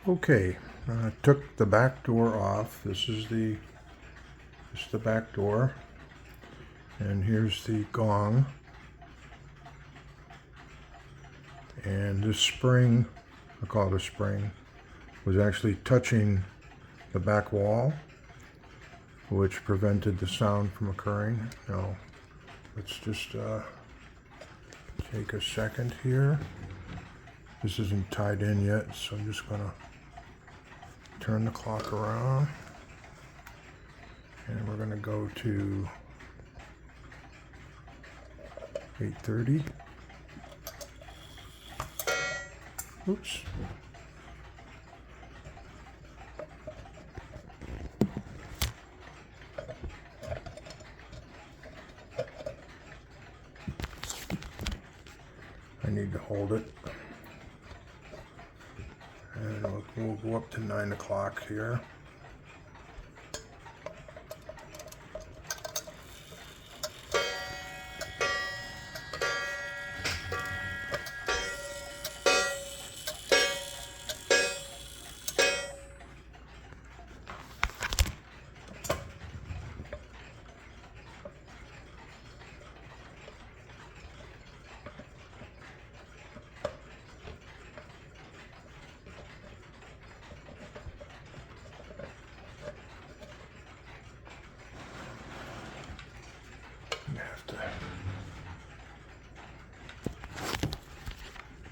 Okay, I took the back door off. This is the back door, and here's the gong. And this spring, I call it a spring, was actually touching the back wall, which prevented the sound from occurring. Now, let's just take a second here. This isn't tied in yet, so I'm just gonna turn the clock around, and we're gonna go to 8:30. Oops. I need to hold it. And we'll go up to 9 o'clock here.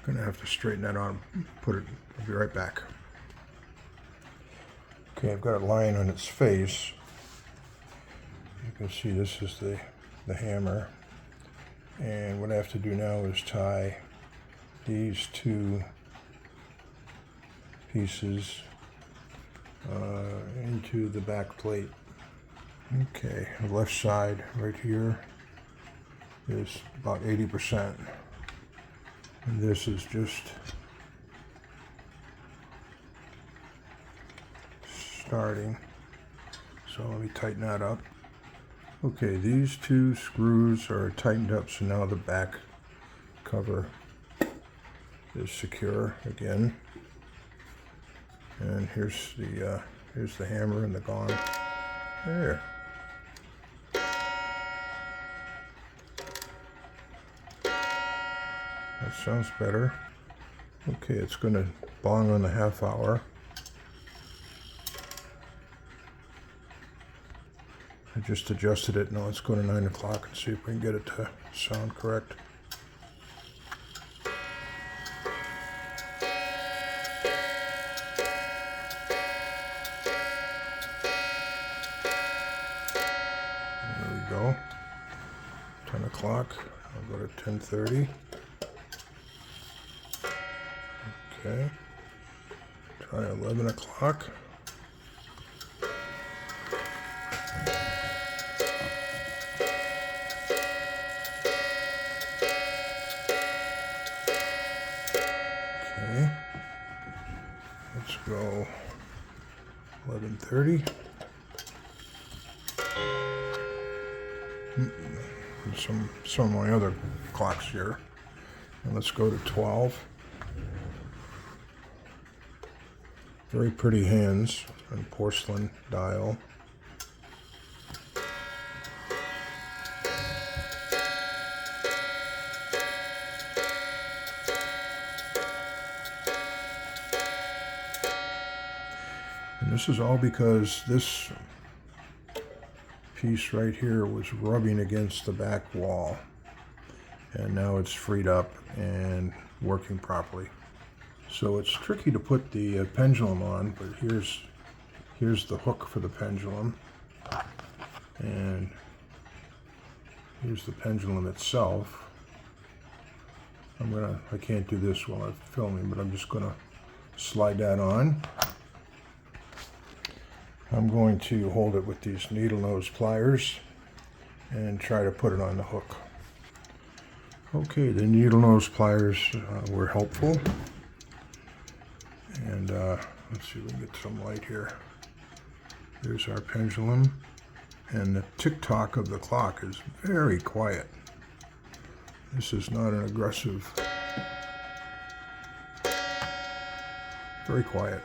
Gonna have to straighten that on, put it, I'll be right back. Okay, I've got it lying on its face. You can see this is the hammer. And what I have to do now is tie these two pieces into the back plate. Okay, the left side right here is about 80%. And this is just starting. So let me tighten that up. Okay, these two screws are tightened up, so now the back cover is secure again. And here's the hammer and the gong. There. That sounds better. Okay, it's going to bong on the half hour. I just adjusted it. Now let's go to 9 o'clock and see if we can get it to sound correct. There we go. 10 o'clock. I'll go to 10:30. Okay, try 11 o'clock. Okay, let's go 11:30. Some of my other clocks here. And let's go to 12. Very pretty hands and porcelain dial. And this is all because this piece right here was rubbing against the back wall. And now it's freed up and working properly. So it's tricky to put the pendulum on, but here's the hook for the pendulum, and here's the pendulum itself. I can't do this while I'm filming, but I'm just gonna slide that on. I'm going to hold it with these needle nose pliers and try to put it on the hook. Okay, the needle nose pliers were helpful. And let's see if we can get some light here. There's our pendulum, and the tick-tock of the clock is very quiet. This is not an aggressive Very quiet.